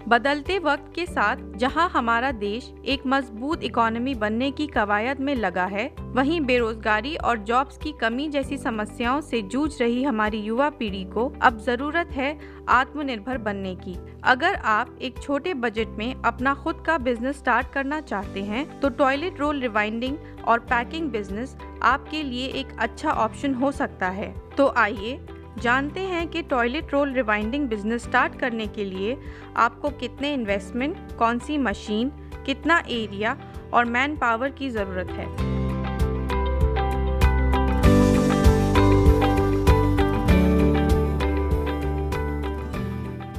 बदलते वक्त के साथ जहां हमारा देश एक मजबूत इकोनॉमी बनने की कवायद में लगा है, वहीं बेरोजगारी और जॉब्स की कमी जैसी समस्याओं से जूझ रही हमारी युवा पीढ़ी को अब जरूरत है आत्मनिर्भर बनने की। अगर आप एक छोटे बजट में अपना खुद का बिजनेस स्टार्ट करना चाहते हैं तो टॉयलेट रोल रिवाइंडिंग और पैकिंग बिजनेस आपके लिए एक अच्छा ऑप्शन हो सकता है। तो आइए जानते हैं कि toilet roll rewinding business start करने के लिए आपको कितने इन्वेस्टमेंट, कौन सी मशीन, कितना एरिया और मैन पावर की ज़रूरत है।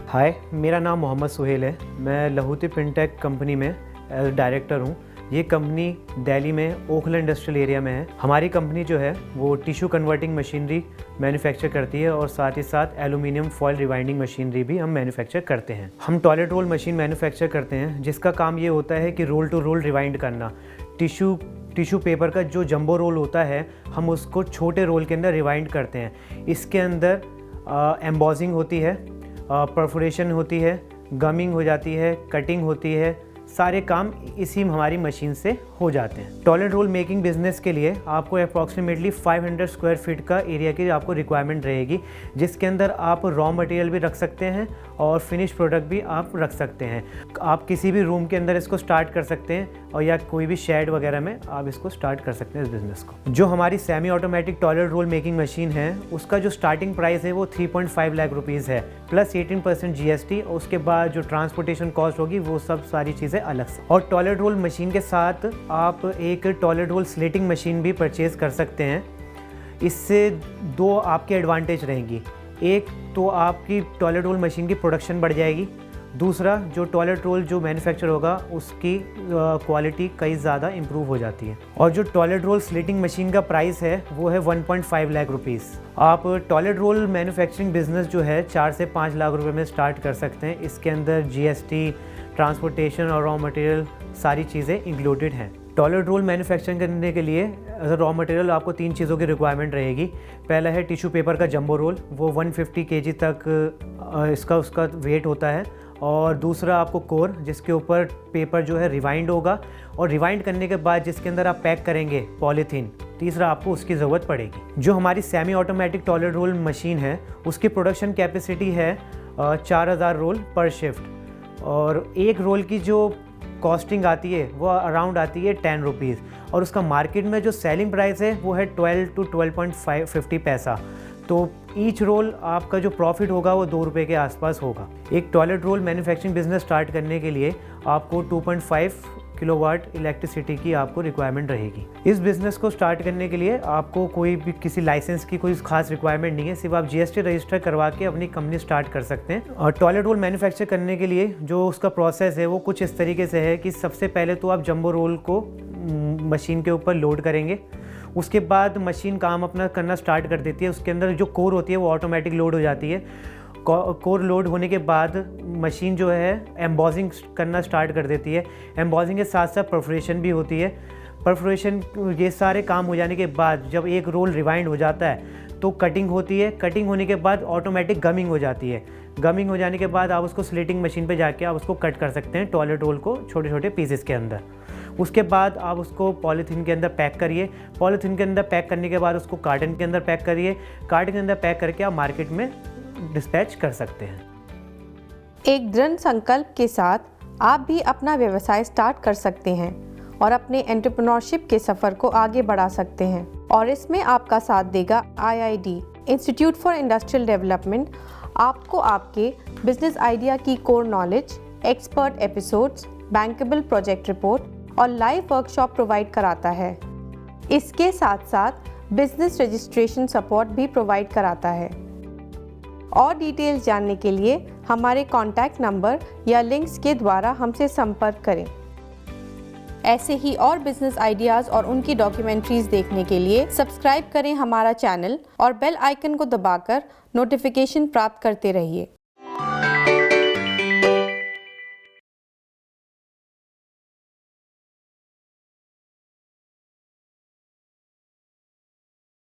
हाय, मेरा नाम मोहम्मद सुहेल है। मैं लहूती फिनटेक कंपनी में एज डायरेक्टर हूँ। ये कंपनी दिल्ली में ओखला इंडस्ट्रियल एरिया में है। हमारी कंपनी जो है वो टिश्यू कन्वर्टिंग मशीनरी मैन्युफैक्चर करती है और साथ ही साथ एल्यूमिनियम फॉयल रिवाइंडिंग मशीनरी भी हम मैन्युफैक्चर करते हैं। हम टॉयलेट रोल मशीन मैन्युफैक्चर करते हैं जिसका काम ये होता है कि रोल टू रोल रिवाइंड करना। टिश्यू पेपर का जो जंबो रोल होता है हम उसको छोटे रोल के अंदर रिवाइंड करते हैं। इसके अंदर एम्बॉसिंग होती है, परफोरेशन होती है, गमिंग हो जाती है, कटिंग होती है। सारे काम इसी हमारी मशीन से हो जाते हैं। टॉयलेट रोल मेकिंग बिजनेस के लिए आपको अप्रॉक्सीमेटली 500 स्क्वायर फीट का एरिया की आपको रिक्वायरमेंट रहेगी, जिसके अंदर आप रॉ मटेरियल भी रख सकते हैं और फिनिश प्रोडक्ट भी आप रख सकते हैं। आप किसी भी रूम के अंदर इसको स्टार्ट कर सकते हैं और या कोई भी शेड वगैरह में आप इसको स्टार्ट कर सकते हैं इस बिज़नेस को। जो हमारी semi automatic toilet roll making machine है उसका जो स्टार्टिंग प्राइस है वो 3.5 लाख रुपीज़ है, प्लस 18% GST। और उसके बाद जो ट्रांसपोर्टेशन कॉस्ट होगी वो सब सारी चीज़ें अलग से। और टॉयलेट रोल मशीन के साथ आप एक टॉयलेट रोल स्लेटिंग मशीन भी परचेज़ कर सकते हैं। इससे दो आपके एडवांटेज रहेंगी। एक तो आपकी टॉयलेट रोल मशीन की प्रोडक्शन बढ़ जाएगी, दूसरा जो टॉयलेट रोल जो मैन्युफैक्चर होगा उसकी क्वालिटी कई ज़्यादा इम्प्रूव हो जाती है। और जो टॉयलेट रोल स्लिटिंग मशीन का प्राइस है वो है 1.5 लाख रुपीज़। आप टॉयलेट रोल मैन्युफैक्चरिंग बिजनेस जो है 4 से 5 लाख रुपए में स्टार्ट कर सकते हैं। इसके अंदर GST, ट्रांसपोर्टेशन और रॉ मटेरियल सारी चीज़ें इंक्लूडेड हैं। टॉयलेट रोल मैन्युफैक्चरिंग करने के लिए एज रॉ मटेरियल आपको 3 चीज़ों की रिक्वायरमेंट रहेगी। पहला है टिश्यू पेपर का जंबो रोल, वो 150 kg तक उसका वेट होता है। और दूसरा आपको कोर, जिसके ऊपर पेपर जो है रिवाइंड होगा और रिवाइंड करने के बाद जिसके अंदर आप पैक करेंगे पॉलीथीन। तीसरा आपको उसकी ज़रूरत पड़ेगी। जो हमारी semi automatic toilet roll machine है उसकी प्रोडक्शन कैपेसिटी है 4000 रोल पर शिफ्ट। और एक रोल की जो कॉस्टिंग आती है वो अराउंड आती है 10 रुपीज़ और उसका मार्केट में जो सेलिंग प्राइस है वो है 12 to 12.50 पैसा। तो ईच रोल आपका जो प्रॉफिट होगा वो 2 रुपये के आसपास होगा। एक toilet roll manufacturing business start करने के लिए आपको 2.5 किलोवाट इलेक्ट्रिसिटी की आपको रिक्वायरमेंट रहेगी। इस बिज़नेस को स्टार्ट करने के लिए आपको कोई भी किसी लाइसेंस की कोई खास रिक्वायरमेंट नहीं है, सिर्फ आप GST रजिस्टर करवा के अपनी कंपनी स्टार्ट कर सकते हैं। और टॉयलेट रोल मैन्युफैक्चर करने के लिए जो उसका प्रोसेस है वो कुछ इस तरीके से है कि सबसे पहले तो आप जंबो रोल को मशीन के ऊपर लोड करेंगे। उसके बाद मशीन काम अपना करना स्टार्ट कर देती है। उसके अंदर जो कोर होती है वो ऑटोमेटिक लोड हो जाती है। कोर लोड होने के बाद मशीन जो है एम्बॉसिंग करना स्टार्ट कर देती है। एम्बॉसिंग के साथ साथ परफोरेशन भी होती है। परफोरेशन, ये सारे काम हो जाने के बाद जब एक रोल रिवाइंड हो जाता है तो कटिंग होती है। कटिंग होने के बाद ऑटोमेटिक गमिंग हो जाती है। गमिंग हो जाने के बाद आप उसको स्लिटिंग मशीन पे जाके आप उसको कट कर सकते हैं टॉयलेट रोल को छोटे छोटे पीसेस के अंदर। उसके बाद आप उसको पॉलीथीन के अंदर पैक करिए। पॉलीथीन के अंदर पैक करने के बाद उसको कार्टन के अंदर पैक करिए। कार्टन के अंदर पैक करके आप मार्केट में डिस्पैच कर सकते हैं। एक दृढ़ संकल्प के साथ आप भी अपना व्यवसाय स्टार्ट कर सकते हैं और अपने एंटरप्रेन्योरशिप के सफ़र को आगे बढ़ा सकते हैं। और इसमें आपका साथ देगा IID institute for industrial development. आपको आपके बिजनेस आइडिया की core knowledge, expert episodes, bankable project report और लाइव वर्कशॉप प्रोवाइड कराता है। इसके साथ साथ बिजनेस रजिस्ट्रेशन सपोर्ट भी प्रोवाइड कराता है। और डिटेल्स जानने के लिए हमारे कॉन्टैक्ट नंबर या लिंक्स के द्वारा हमसे संपर्क करें। ऐसे ही और बिजनेस आइडियाज़ और उनकी डॉक्यूमेंट्रीज देखने के लिए सब्सक्राइब करें हमारा चैनल और बेल आइकन को दबाकर नोटिफिकेशन प्राप्त करते रहिए।